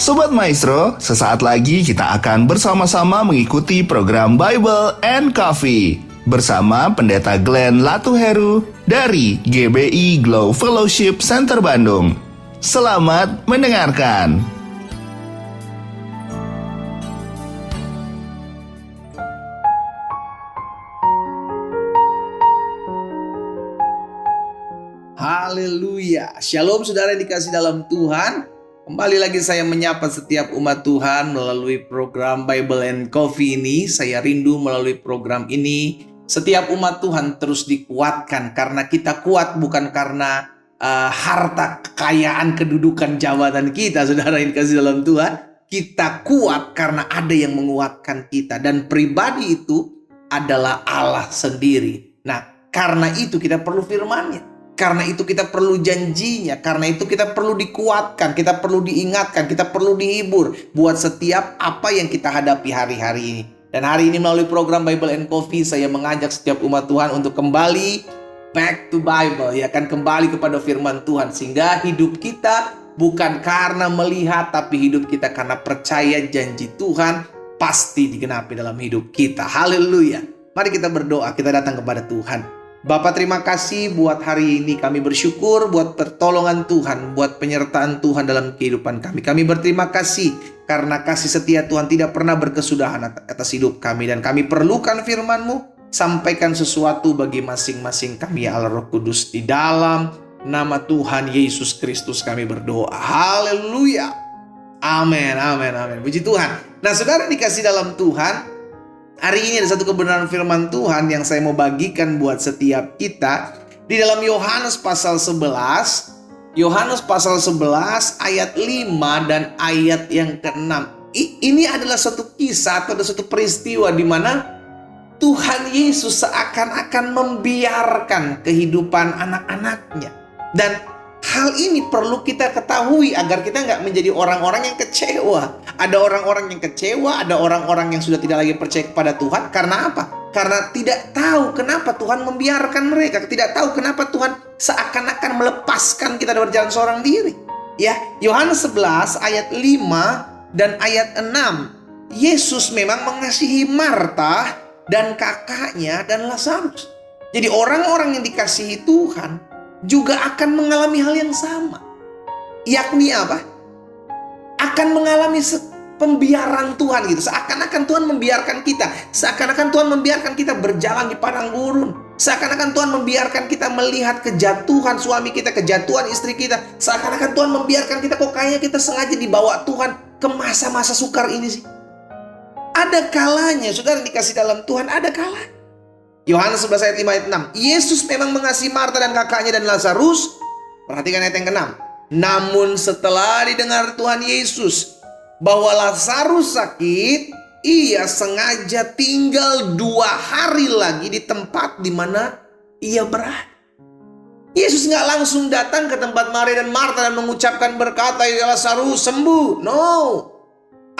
Sobat Maestro, sesaat lagi kita akan bersama-sama mengikuti program Bible and Coffee bersama Pendeta Glenn Latuheru dari GBI Glow Fellowship Center Bandung. Selamat mendengarkan. Haleluya. Shalom saudara yang dikasih dalam Tuhan. Kembali lagi saya menyapa setiap umat Tuhan melalui program Bible and Coffee ini. Saya rindu melalui program ini setiap umat Tuhan terus dikuatkan. Karena kita kuat bukan karena harta, kekayaan, kedudukan, jabatan kita. Saudara yang dikasih dalam Tuhan, kita kuat karena ada yang menguatkan kita. Dan pribadi itu adalah Allah sendiri. Nah, karena itu kita perlu firman-Nya. Karena itu kita perlu janjinya, karena itu kita perlu dikuatkan, kita perlu diingatkan, kita perlu dihibur buat setiap apa yang kita hadapi hari-hari ini. Dan hari ini melalui program Bible and Coffee saya mengajak setiap umat Tuhan untuk kembali back to Bible, ya kan, kembali kepada firman Tuhan sehingga hidup kita bukan karena melihat tapi hidup kita karena percaya janji Tuhan pasti digenapi dalam hidup kita. Haleluya. Mari kita berdoa, kita datang kepada Tuhan. Bapak, terima kasih buat hari ini. Kami bersyukur buat pertolongan Tuhan, buat penyertaan Tuhan dalam kehidupan kami. Kami berterima kasih karena kasih setia Tuhan tidak pernah berkesudahan atas hidup kami. Dan kami perlukan firman-Mu. Sampaikan sesuatu bagi masing-masing kami, ya Allah Roh Kudus. Di dalam nama Tuhan Yesus Kristus kami berdoa. Haleluya. Amin, amin, amin. Puji Tuhan. Nah, saudara dikasih dalam Tuhan, hari ini ada satu kebenaran firman Tuhan yang saya mau bagikan buat setiap kita. Di dalam Yohanes pasal 11. Yohanes pasal 11 ayat 5 dan ayat yang ke-6. Ini adalah satu kisah atau ada satu peristiwa di mana Tuhan Yesus seakan-akan membiarkan kehidupan anak-anaknya. Dan hal ini perlu kita ketahui agar kita nggak menjadi orang-orang yang kecewa. Ada orang-orang yang kecewa, ada orang-orang yang sudah tidak lagi percaya kepada Tuhan. Karena apa? Karena tidak tahu kenapa Tuhan membiarkan mereka. Tidak tahu kenapa Tuhan seakan-akan melepaskan kita berjalan seorang diri. Ya, Yohanes 11 ayat 5 dan ayat 6. Yesus memang mengasihi Marta dan kakaknya dan Lazarus. Jadi orang-orang yang dikasihi Tuhan juga akan mengalami hal yang sama. Yakni apa? Akan mengalami pembiaran Tuhan gitu. Seakan-akan Tuhan membiarkan kita. Seakan-akan Tuhan membiarkan kita berjalan di padang gurun. Seakan-akan Tuhan membiarkan kita melihat kejatuhan suami kita, kejatuhan istri kita. Seakan-akan Tuhan membiarkan kita, kok kayaknya kita sengaja dibawa Tuhan ke masa-masa sukar ini sih. Ada kalanya, saudara dikasih dalam Tuhan, ada kalanya. Yohanes 11 ayat 5 ayat 6. Yesus memang mengasihi Marta dan kakaknya dan Lazarus. Perhatikan ayat yang ke-6. Namun setelah didengar Tuhan Yesus bahwa Lazarus sakit, ia sengaja tinggal 2 hari lagi di tempat di mana ia berada. Yesus nggak langsung datang ke tempat Maria dan Marta dan mengucapkan berkata, ya Lazarus sembuh. No.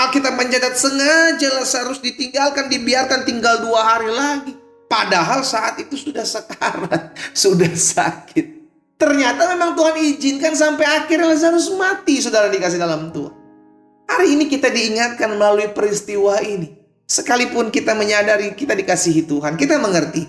Alkitab mencatat sengaja Lazarus ditinggalkan, dibiarkan tinggal 2 hari lagi. Padahal saat itu sudah sekarat, sudah sakit. Ternyata memang Tuhan izinkan sampai akhirnya Lazarus mati, saudara dikasih dalam Tuhan. Hari ini kita diingatkan melalui peristiwa ini. Sekalipun kita menyadari kita dikasihi Tuhan, kita mengerti.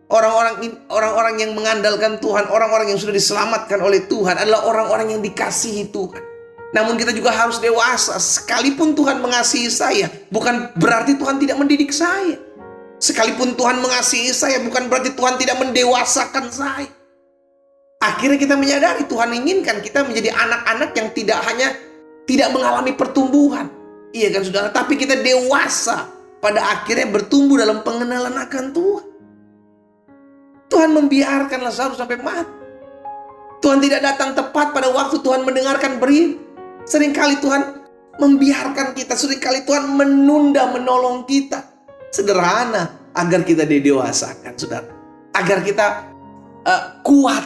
Orang-orang yang mengandalkan Tuhan, orang-orang yang sudah diselamatkan oleh Tuhan adalah orang-orang yang dikasihi Tuhan. Namun kita juga harus dewasa. Sekalipun Tuhan mengasihi saya, bukan berarti Tuhan tidak mendidik saya. Sekalipun Tuhan mengasihi saya, bukan berarti Tuhan tidak mendewasakan saya. Akhirnya kita menyadari Tuhan inginkan kita menjadi anak-anak yang tidak mengalami pertumbuhan. Iya kan saudara? Tapi kita dewasa, pada akhirnya bertumbuh dalam pengenalan akan Tuhan. Tuhan membiarkan Lazarus sampai mati. Tuhan tidak datang tepat pada waktu Tuhan mendengarkan berita. Seringkali Tuhan membiarkan kita, seringkali Tuhan menunda menolong kita. Sederhana, agar kita didewasakan, saudara. Agar kita kuat,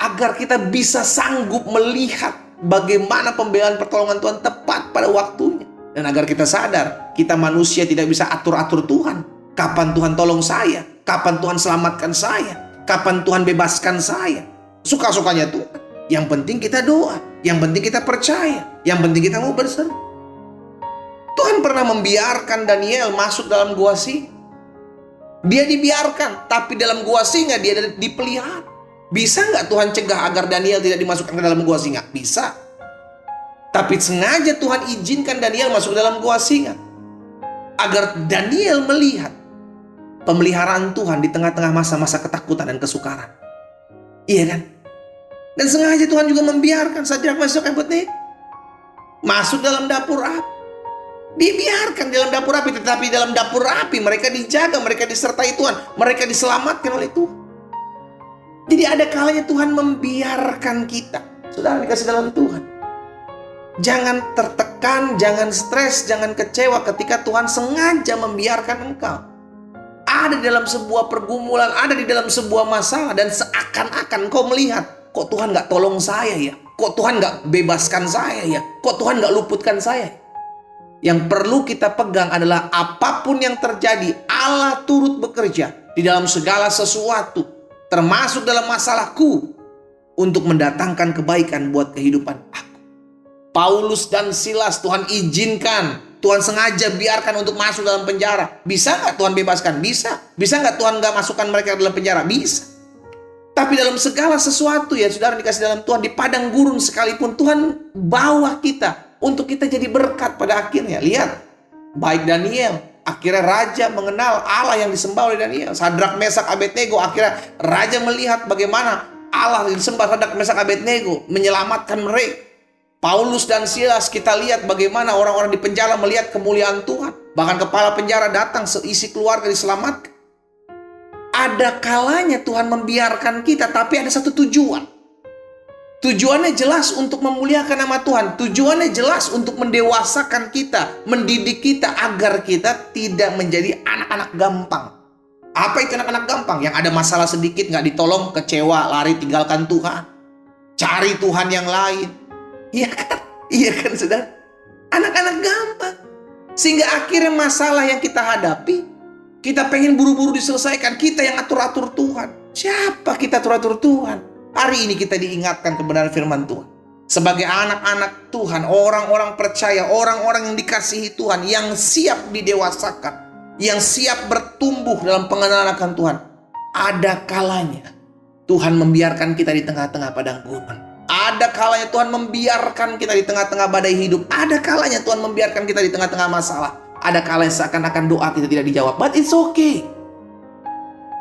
agar kita bisa sanggup melihat bagaimana pembelaan pertolongan Tuhan tepat pada waktunya. Dan agar kita sadar, kita manusia tidak bisa atur-atur Tuhan. Kapan Tuhan tolong saya? Kapan Tuhan selamatkan saya? Kapan Tuhan bebaskan saya? Suka-sukanya Tuhan. Yang penting kita doa, yang penting kita percaya, yang penting kita mau berseru. Tuhan pernah membiarkan Daniel masuk dalam gua singa. Dia dibiarkan, tapi dalam gua singa dia dipelihara. Bisa nggak Tuhan cegah agar Daniel tidak dimasukkan ke dalam gua singa? Bisa. Tapi sengaja Tuhan izinkan Daniel masuk dalam gua singa, agar Daniel melihat pemeliharaan Tuhan di tengah-tengah masa-masa ketakutan dan kesukaran. Iya kan? Dan sengaja Tuhan juga membiarkan Sadrak, Mesak, Abednego masuk dalam dapur api. Dibiarkan dalam dapur api, tetapi dalam dapur api mereka dijaga, mereka disertai Tuhan, mereka diselamatkan oleh Tuhan. Jadi ada kalanya Tuhan membiarkan kita. Saudara dikasih dalam Tuhan, jangan tertekan, jangan stres, jangan kecewa ketika Tuhan sengaja membiarkan engkau ada di dalam sebuah pergumulan, ada di dalam sebuah masalah, dan seakan-akan kau melihat, kok Tuhan gak tolong saya ya? Kok Tuhan gak bebaskan saya ya? Kok Tuhan gak luputkan saya? Yang perlu kita pegang adalah apapun yang terjadi, Allah turut bekerja di dalam segala sesuatu, termasuk dalam masalahku, untuk mendatangkan kebaikan buat kehidupan aku. Paulus dan Silas Tuhan izinkan, Tuhan sengaja biarkan untuk masuk dalam penjara. Bisa nggak Tuhan bebaskan? Bisa. Bisa nggak Tuhan nggak masukkan mereka dalam penjara? Bisa. Tapi dalam segala sesuatu ya saudara dikasih dalam Tuhan, di padang gurun sekalipun Tuhan bawa kita untuk kita jadi berkat pada akhirnya. Lihat, baik Daniel, akhirnya raja mengenal Allah yang disembah oleh Daniel. Sadrak, Mesak, Abednego, akhirnya raja melihat bagaimana Allah yang disembah Sadrak, Mesak, Abednego menyelamatkan mereka. Paulus dan Silas, kita lihat bagaimana orang-orang di penjara melihat kemuliaan Tuhan. Bahkan kepala penjara datang, seisi keluarga diselamatkan. Ada kalanya Tuhan membiarkan kita, tapi ada satu tujuan. Tujuannya jelas untuk memuliakan nama Tuhan. Tujuannya jelas untuk mendewasakan kita, mendidik kita agar kita tidak menjadi anak-anak gampang. Apa itu anak-anak gampang? Yang ada masalah sedikit nggak ditolong, kecewa, lari, tinggalkan Tuhan, cari Tuhan yang lain. Iya kan? Iya kan saudara? Anak-anak gampang. Sehingga akhirnya masalah yang kita hadapi, kita pengen buru-buru diselesaikan. Kita yang atur-atur Tuhan. Siapa kita atur-atur Tuhan? Hari ini kita diingatkan kebenaran firman Tuhan. Sebagai anak-anak Tuhan, orang-orang percaya, orang-orang yang dikasihi Tuhan, yang siap didewasakan, yang siap bertumbuh dalam pengenalan akan Tuhan. Ada kalanya Tuhan membiarkan kita di tengah-tengah padang gurun. Ada kalanya Tuhan membiarkan kita di tengah-tengah badai hidup. Ada kalanya Tuhan membiarkan kita di tengah-tengah masalah. Ada kalanya seakan-akan doa kita tidak dijawab. But it's okay.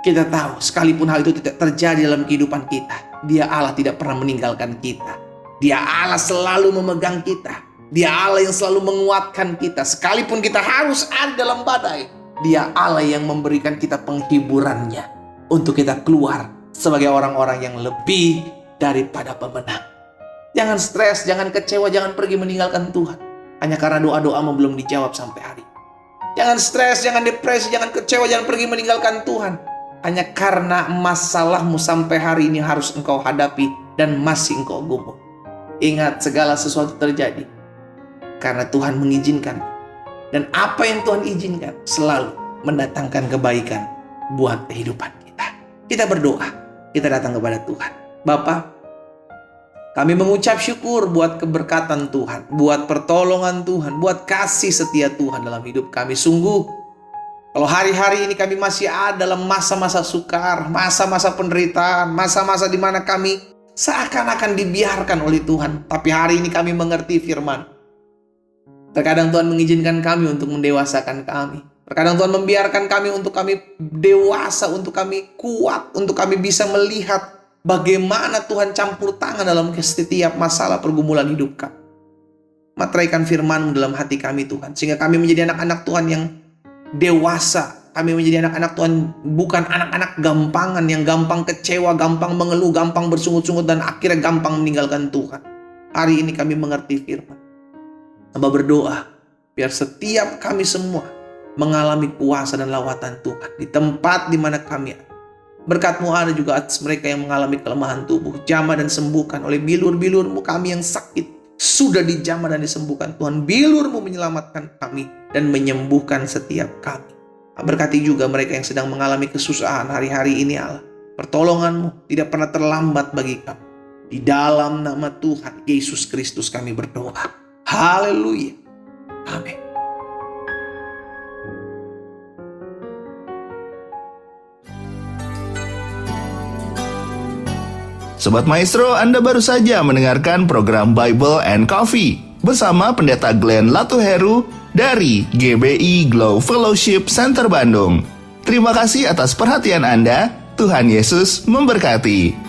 Kita tahu sekalipun hal itu tidak terjadi dalam kehidupan kita, Dia Allah tidak pernah meninggalkan kita. Dia Allah selalu memegang kita. Dia Allah yang selalu menguatkan kita. Sekalipun kita harus ada dalam badai, Dia Allah yang memberikan kita penghiburannya untuk kita keluar sebagai orang-orang yang lebih daripada pemenang. Jangan stres, jangan kecewa, jangan pergi meninggalkan Tuhan hanya karena doa-doamu belum dijawab sampai hari. Jangan stres, jangan depresi, jangan kecewa, jangan pergi meninggalkan Tuhan hanya karena masalahmu sampai hari ini harus engkau hadapi dan masih engkau gumul. Ingat, segala sesuatu terjadi karena Tuhan mengizinkan. Dan apa yang Tuhan izinkan selalu mendatangkan kebaikan buat kehidupan kita. Kita berdoa, kita datang kepada Tuhan. Bapa, kami mengucap syukur buat keberkatan Tuhan, buat pertolongan Tuhan, buat kasih setia Tuhan dalam hidup kami. Sungguh, kalau hari-hari ini kami masih ada dalam masa-masa sukar, masa-masa penderitaan, masa-masa di mana kami seakan-akan dibiarkan oleh Tuhan. Tapi hari ini kami mengerti firman. Terkadang Tuhan mengizinkan kami untuk mendewasakan kami. Terkadang Tuhan membiarkan kami untuk kami dewasa, untuk kami kuat, untuk kami bisa melihat bagaimana Tuhan campur tangan dalam setiap masalah pergumulan hidup kami. Materaikan firman-Mu dalam hati kami Tuhan, sehingga kami menjadi anak-anak Tuhan yang dewasa. Kami menjadi anak-anak Tuhan, bukan anak-anak gampangan yang gampang kecewa, gampang mengeluh, gampang bersungut-sungut, dan akhirnya gampang meninggalkan Tuhan. Hari ini kami mengerti firman. Hamba berdoa biar setiap kami semua mengalami kuasa dan lawatan Tuhan di tempat di mana kami ada. Berkat-Mu ada juga atas mereka yang mengalami kelemahan tubuh. Jamah dan sembuhkan oleh bilur-bilur-Mu kami yang sakit. Sudah dijamah dan disembuhkan Tuhan. Bilur-Mu menyelamatkan kami dan menyembuhkan setiap kami. Berkati juga mereka yang sedang mengalami kesusahan hari-hari ini Allah. Pertolongan-Mu tidak pernah terlambat bagi kami. Di dalam nama Tuhan Yesus Kristus kami berdoa. Haleluya. Amin. Sobat Maestro, Anda baru saja mendengarkan program Bible and Coffee bersama Pendeta Glenn Latuheru dari GBI Glow Fellowship Center Bandung. Terima kasih atas perhatian Anda. Tuhan Yesus memberkati.